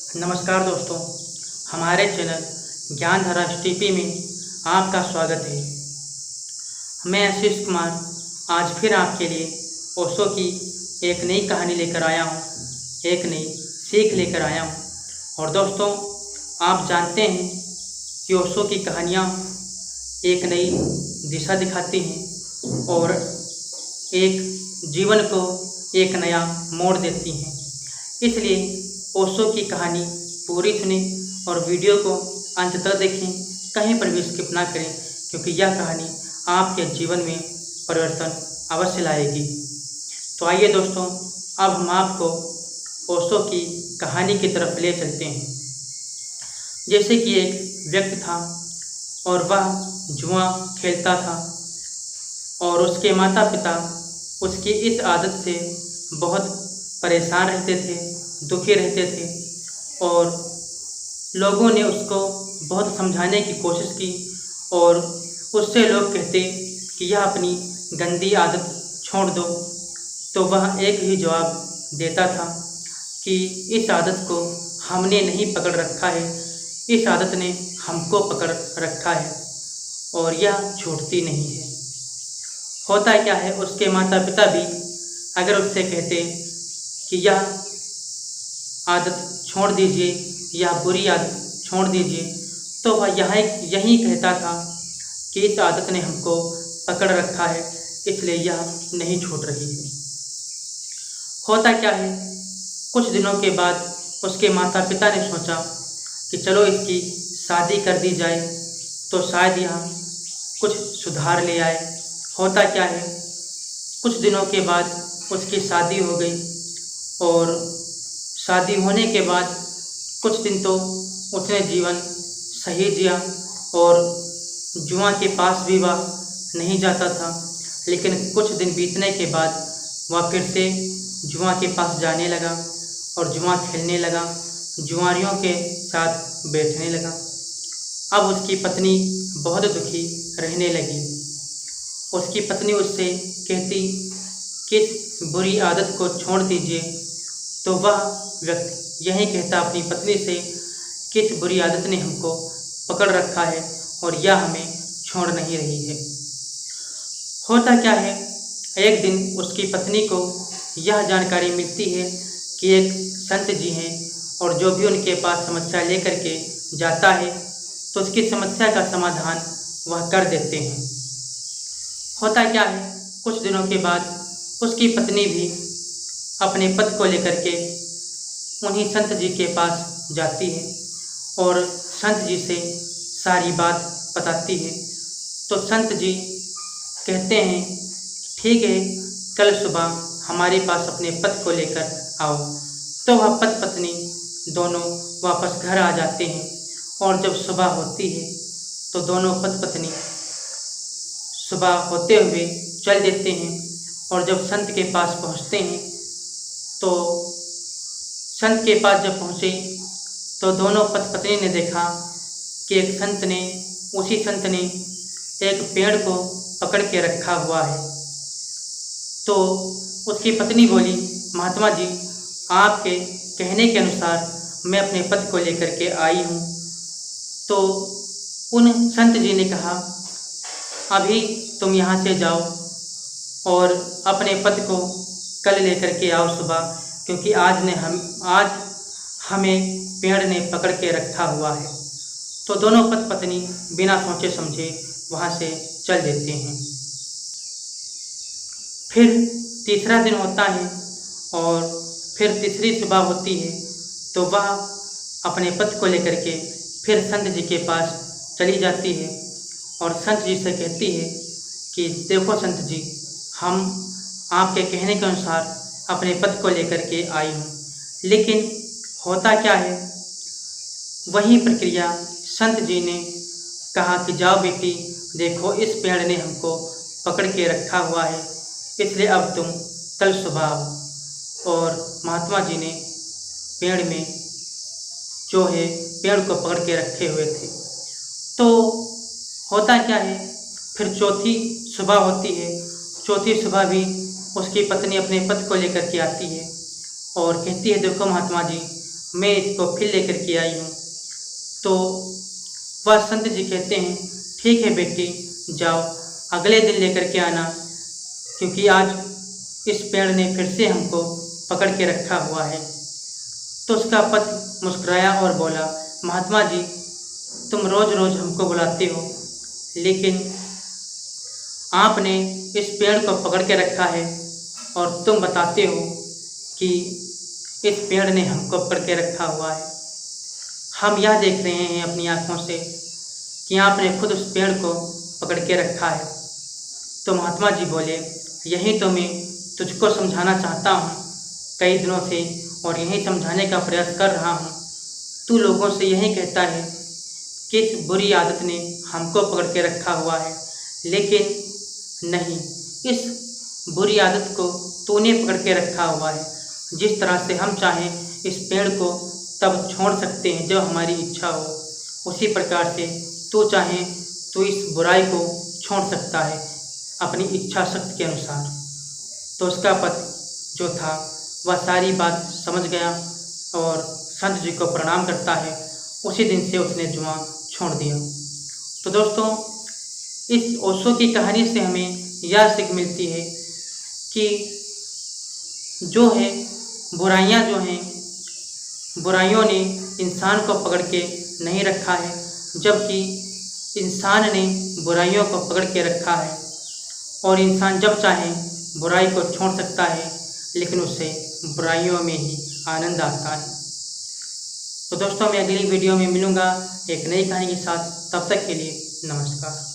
नमस्कार दोस्तों, हमारे चैनल ज्ञानधारा एसटीपी में आपका स्वागत है। मैं आशीष कुमार आज फिर आपके लिए ओशो की एक नई कहानी लेकर आया हूँ, एक नई सीख लेकर आया हूँ। और दोस्तों, आप जानते हैं कि ओशो की कहानियाँ एक नई दिशा दिखाती हैं और एक जीवन को एक नया मोड़ देती हैं। इसलिए ओशो की कहानी पूरी सुनें और वीडियो को अंत तक देखें, कहीं पर भी स्किप ना करें, क्योंकि यह कहानी आपके जीवन में परिवर्तन अवश्य लाएगी। तो आइए दोस्तों, अब हम आपको ओशो की कहानी की तरफ ले चलते हैं। जैसे कि एक व्यक्ति था और वह जुआ खेलता था और उसके माता पिता उसकी इस आदत से बहुत परेशान रहते थे, दुखी रहते थे और लोगों ने उसको बहुत समझाने की कोशिश की और उससे लोग कहते कि यह अपनी गंदी आदत छोड़ दो, तो वह एक ही जवाब देता था कि इस आदत को हमने नहीं पकड़ रखा है, इस आदत ने हमको पकड़ रखा है और यह छूटती नहीं है। होता क्या है, उसके माता पिता भी अगर उससे कहते कि यह आदत छोड़ दीजिए या बुरी आदत छोड़ दीजिए, तो वह यही कहता था कि इस आदत ने हमको पकड़ रखा है, इसलिए यह नहीं छूट रही है। होता क्या है, कुछ दिनों के बाद उसके माता पिता ने सोचा कि चलो इसकी शादी कर दी जाए, तो शायद यह कुछ सुधार ले आए। होता क्या है, कुछ दिनों के बाद उसकी शादी हो गई और शादी होने के बाद कुछ दिन तो उसने जीवन सही जिया और जुआ के पास भी वह नहीं जाता था। लेकिन कुछ दिन बीतने के बाद वह फिर से जुआ के पास जाने लगा और जुआ खेलने लगा, जुआरियों के साथ बैठने लगा। अब उसकी पत्नी बहुत दुखी रहने लगी। उसकी पत्नी उससे कहती कि इस बुरी आदत को छोड़ दीजिए, तो वह व्यक्ति यही कहता अपनी पत्नी से कि इस बुरी आदत ने हमको पकड़ रखा है और यह हमें छोड़ नहीं रही है। होता क्या है, एक दिन उसकी पत्नी को यह जानकारी मिलती है कि एक संत जी हैं और जो भी उनके पास समस्या लेकर के जाता है तो उसकी समस्या का समाधान वह कर देते हैं। होता क्या है, कुछ दिनों के बाद उसकी पत्नी भी अपने पति को लेकर के उन्हीं संत जी के पास जाती है और संत जी से सारी बात बताती है। तो संत जी कहते हैं ठीक है, कल सुबह हमारे पास अपने पति को लेकर आओ। तो वह पति पत्नी दोनों वापस घर आ जाते हैं और जब सुबह होती है तो दोनों पति पत्नी सुबह होते हुए चल देते हैं और जब संत के पास पहुंचते हैं तो संत के पास जब पहुँचे तो दोनों पति पत्नी ने देखा कि उसी संत ने एक पेड़ को पकड़ के रखा हुआ है। तो उसकी पत्नी बोली, महात्मा जी, आपके कहने के अनुसार मैं अपने पति को लेकर के आई हूँ। तो उन संत जी ने कहा, अभी तुम यहाँ से जाओ और अपने पति को कल लेकर के आओ सुबह, क्योंकि आज हमें पेड़ ने पकड़ के रखा हुआ है। तो दोनों पति पत्नी बिना सोचे समझे वहाँ से चल देते हैं। फिर तीसरा दिन होता है और फिर तीसरी सुबह होती है तो वह अपने पति को लेकर के फिर संत जी के पास चली जाती है और संत जी से कहती है कि देखो संत जी, हम आपके कहने के अनुसार अपने पति को लेकर के आई हूँ। लेकिन होता क्या है, वही प्रक्रिया संत जी ने कहा कि जाओ बेटी, देखो इस पेड़ ने हमको पकड़ के रखा हुआ है, इसलिए अब तुम कल सुबह आओ। और महात्मा जी ने पेड़ में जो है पेड़ को पकड़ के रखे हुए थे। तो होता क्या है, फिर चौथी सुबह होती है। चौथी सुबह भी उसकी पत्नी अपने पति को लेकर के आती है और कहती है, देखो महात्मा जी, मैं इसको फिर लेकर के आई हूँ। तो वह संत जी कहते हैं, ठीक है बेटी, जाओ अगले दिन लेकर के आना, क्योंकि आज इस पेड़ ने फिर से हमको पकड़ के रखा हुआ है। तो उसका पति मुस्कुराया और बोला, महात्मा जी, तुम रोज़ रोज़ हमको बुलाते हो, लेकिन आपने इस पेड़ को पकड़ के रखा है और तुम बताते हो कि इस पेड़ ने हमको पकड़ के रखा हुआ है। हम यह देख रहे हैं अपनी आँखों से कि आपने खुद उस पेड़ को पकड़ के रखा है। तो महात्मा जी बोले, यही तो मैं तुझको समझाना चाहता हूँ कई दिनों से, और यही समझाने का प्रयास कर रहा हूँ। तू लोगों से यही कहता है कि इस बुरी आदत ने हमको पकड़ के रखा हुआ है, लेकिन नहीं, इस बुरी आदत को तूने पकड़ के रखा हुआ है। जिस तरह से हम चाहें इस पेड़ को तब छोड़ सकते हैं जब हमारी इच्छा हो, उसी प्रकार से तू चाहे तो इस बुराई को छोड़ सकता है अपनी इच्छा शक्ति के अनुसार। तो उसका पति जो था वह सारी बात समझ गया और संत जी को प्रणाम करता है। उसी दिन से उसने जुआ छोड़ दिया। तो दोस्तों, इस ओशो की कहानी से हमें यह सीख मिलती है कि जो है बुराइयां जो हैं, बुराइयों ने इंसान को पकड़ के नहीं रखा है, जबकि इंसान ने बुराइयों को पकड़ के रखा है। और इंसान जब चाहे बुराई को छोड़ सकता है, लेकिन उसे बुराइयों में ही आनंद आता है। तो दोस्तों, मैं अगली वीडियो में मिलूँगा एक नई कहानी के साथ। तब तक के लिए नमस्कार।